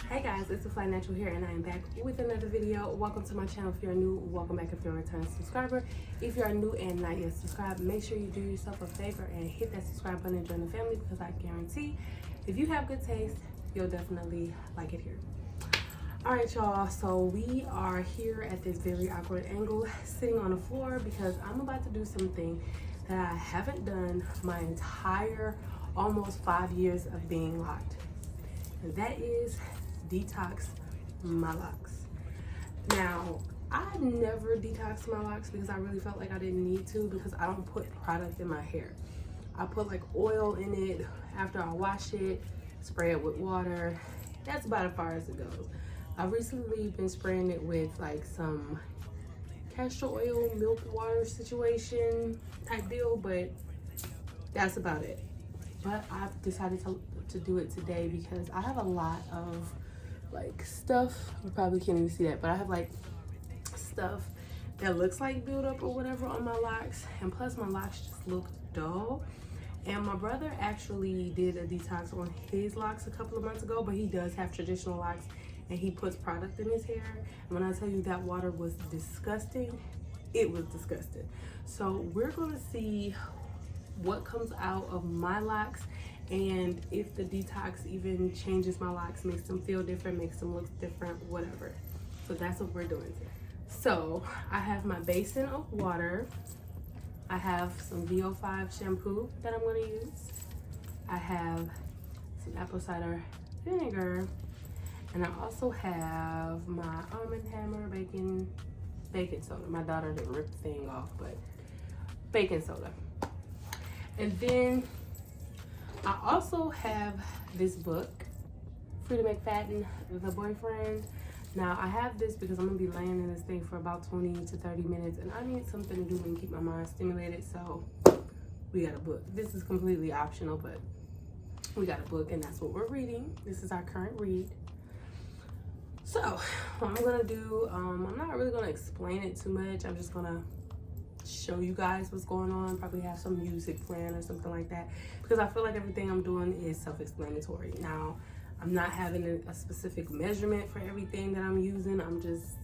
Hey guys, it's the Fly Natural here, and I am back with another video. Welcome to my channel. If you're new, welcome back if you're a return subscriber. If you are new and not yet subscribed, make sure you do yourself a favor and hit that subscribe button and join the family, because I guarantee if you have good taste, you'll definitely like it here. All right, y'all, so we are here at this very awkward angle, sitting on the floor, because I'm about to do something that I haven't done my entire almost 5 years of being locked, and that is detox my locks. Now, I never detoxed my locks because I really felt like I didn't need to, because I don't put product in my hair. I put like oil in it after I wash it, spray it with water. That's about as far as it goes. I've recently been spraying it with like some castor oil, milk water situation type deal, but that's about it. But I've decided to do it today because I have a lot of like stuff. You probably can't even see that, but I have like stuff that looks like buildup or whatever on my locks, and plus my locks just look dull. And my brother actually did a detox on his locks a couple of months ago, but he does have traditional locks and he puts product in his hair. And when I tell you that water was disgusting, it was disgusting. So we're gonna see what comes out of my locks, and if the detox even changes my locks, makes them feel different, makes them look different, whatever. So that's what we're doing. So I have my basin of water. I have some VO5 shampoo that I'm going to use. I have some apple cider vinegar, and I also have my Almond Hammer baking soda. My daughter didn't rip the thing off, but baking soda. And then I also have this book, Free to Make Fatten, The Boyfriend. Now I have this because I'm gonna be laying in this thing for about 20 to 30 minutes, and I need something to do and keep my mind stimulated, so we got a book. This is completely optional, but we got a book and that's what we're reading. This is our current read. So what I'm gonna do, I'm not really gonna explain it too much. I'm just gonna show you guys what's going on, probably have some music playing or something like that, because I feel like everything I'm doing is self-explanatory. Now, I'm not having a specific measurement for everything that I'm using. I'm just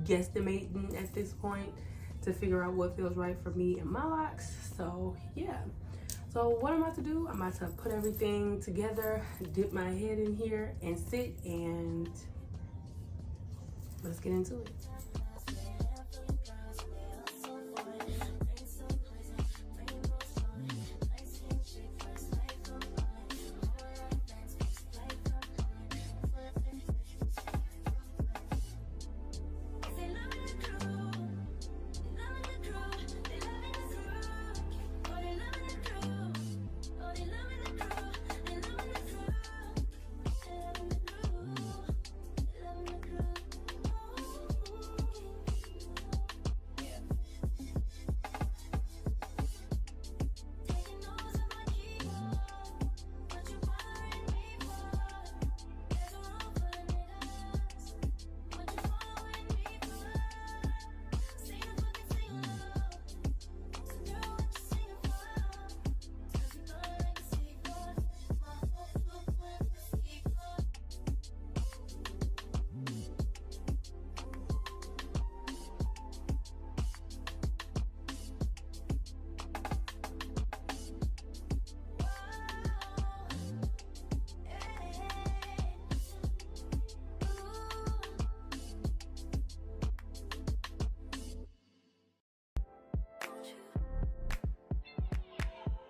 guesstimating at this point to figure out what feels right for me and my locks. So yeah, so what I'm about to do, I'm about to put everything together, dip my head in here and sit, and let's get into it.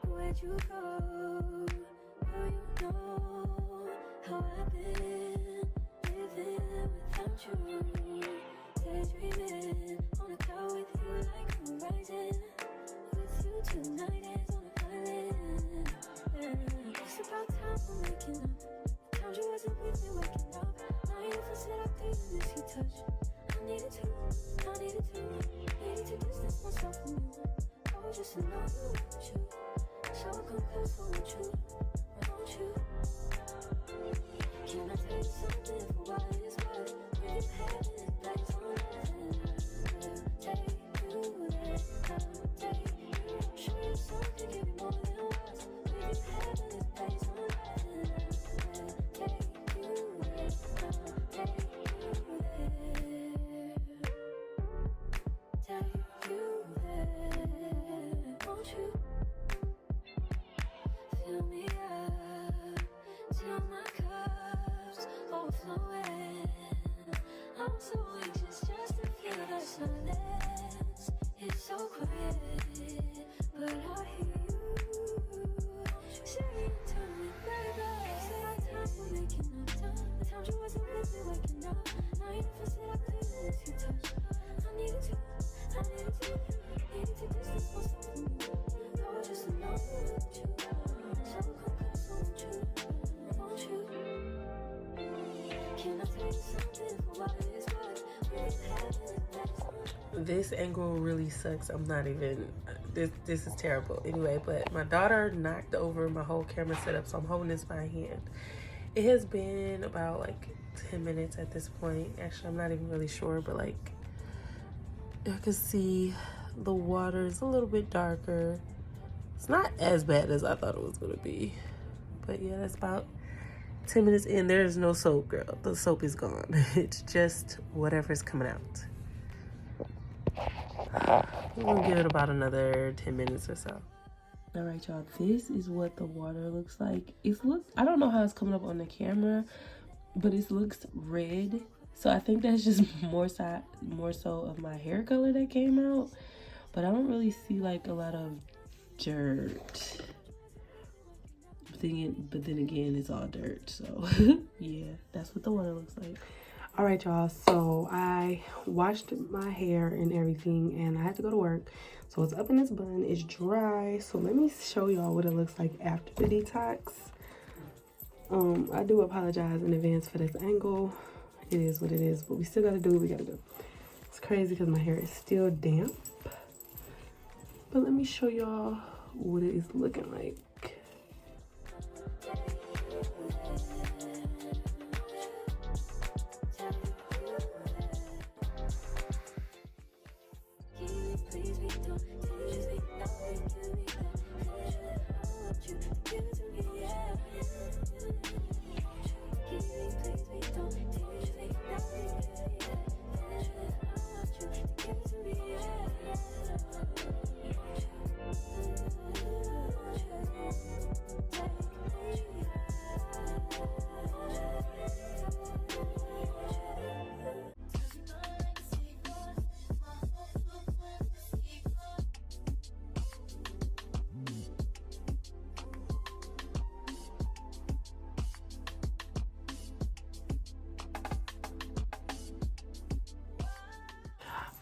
Where'd you go? Girl, you know how I've been living without you. Daydreaming on a cloud with you like the horizon. With you tonight is on an island. It's about time we're making up. Found you wasn't with me waking up. Now you said I didn't miss your touch. I needed to distance myself from you. I was just in love with you. So confess, won't you? Can I tell you something for what it's worth? We've had this place on earth. Take you there, take you. Show you something, give you more than words. We've had this place on earth. I'm so anxious just to feel the silence. It's so quiet, but I hear you saying to me, baby. Say our time, we're making up time. The times you wasn't with me waking up. Now you never said I couldn't miss your touch. I needed to distance myself from you. I was just alone with you. So come close, won't you? Won't you? Can I tell you something for what it is worth? We've having the best time. This angle really sucks. I'm not even, this is terrible. Anyway, but my daughter knocked over my whole camera setup, so I'm holding this by hand. It has been about like 10 minutes at this point. Actually, I'm not even really sure, but like, I can see the water is a little bit darker. It's not as bad as I thought it was gonna be. But yeah, that's about 10 minutes in. There is no soap, girl. The soap is gone. It's just whatever's coming out. I'm gonna give it about another 10 minutes or so. All right, y'all, this is what the water looks like. I don't know how it's coming up on the camera, but it looks red. So I think that's just more so of my hair color that came out. But I don't really see like a lot of dirt. But then again, it's all dirt. So yeah, that's what the water looks like. All right, y'all, so I washed my hair and everything, and I had to go to work. So it's up in this bun, it's dry. So let me show y'all what it looks like after the detox. I do apologize in advance for this angle. It is what it is, but we still gotta do what we gotta do. It's crazy because my hair is still damp. But let me show y'all what it is looking like.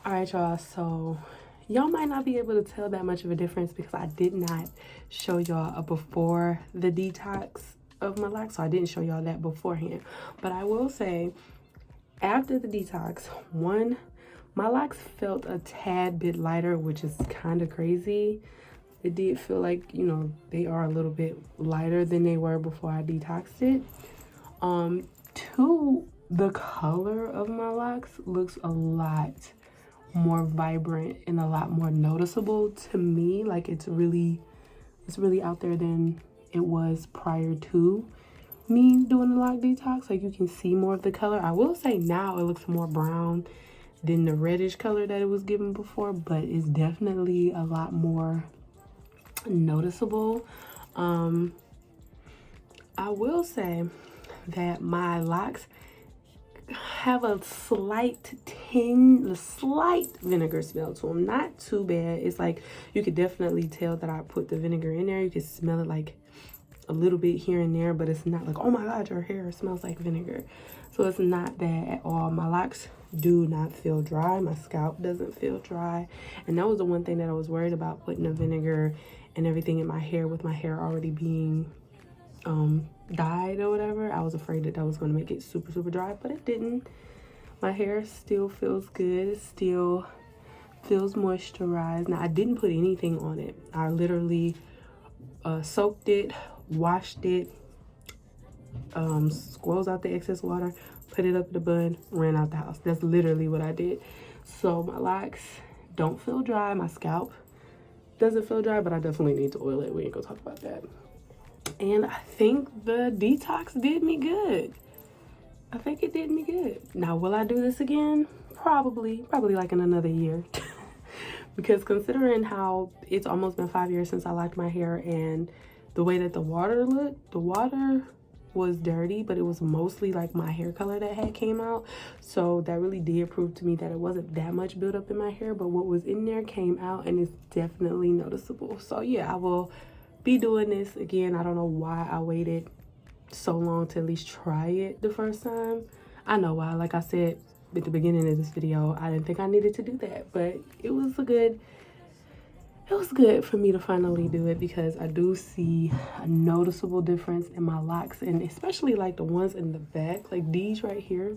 All right, y'all, so y'all might not be able to tell that much of a difference because I did not show y'all a before the detox of my locks, so I didn't show y'all that beforehand. But I will say, after the detox, my locks felt a tad bit lighter, which is kind of crazy. It did feel like, you know, they are a little bit lighter than they were before I detoxed it. Two, the color of my locks looks a lot more vibrant and a lot more noticeable to me. Like it's really out there than it was prior to me doing the lock detox. Like you can see more of the color. I will say now it looks more brown than the reddish color that it was given before, but it's definitely a lot more noticeable. I will say that my locks have a slight vinegar smell to them. Not too bad. It's like you could definitely tell that I put the vinegar in there. You can smell it like a little bit here and there, but it's not like, oh my god, your hair smells like vinegar. So it's not that at all. My locks do not feel dry. My scalp doesn't feel dry, and that was the one thing that I was worried about, putting the vinegar and everything in my hair with my hair already being dyed or whatever. I was afraid that was going to make it super dry, but it didn't. My hair still feels good. It still feels moisturized. Now I didn't put anything on it. I literally soaked it, washed it, squoze out the excess water, put it up in the bun, ran out the house. That's literally what I did. So my locks don't feel dry. My scalp doesn't feel dry, but I definitely need to oil it. We ain't gonna talk about that. And I think the detox did me good. I think it did me good. Now, will I do this again? Probably like in another year. Because considering how it's almost been 5 years since I locked my hair, and the way that the water looked, the water was dirty, but it was mostly like my hair color that had came out. So that really did prove to me that it wasn't that much buildup in my hair, but what was in there came out and it's definitely noticeable. So yeah, I will be doing this again. I don't know why I waited so long to at least try it the first time. I know why. Like I said at the beginning of this video, I didn't think I needed to do that, but it was good for me to finally do it because I do see a noticeable difference in my locks, and especially like the ones in the back, like these right here.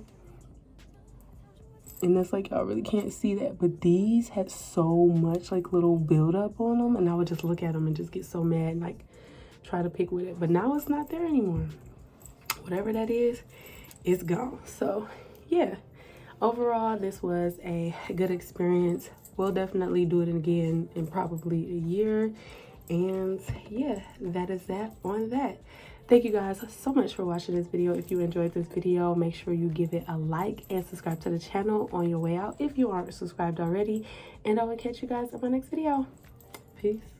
And that's like, y'all really can't see that, but these had so much like little buildup on them, and I would just look at them and just get so mad and like try to pick with it. But now it's not there anymore. Whatever that is, it's gone. So yeah, overall this was a good experience. We'll definitely do it again in probably a year. And yeah, that is that on that. Thank you guys so much for watching this video. If you enjoyed this video, make sure you give it a like and subscribe to the channel on your way out if you aren't subscribed already. And I will catch you guys in my next video. Peace.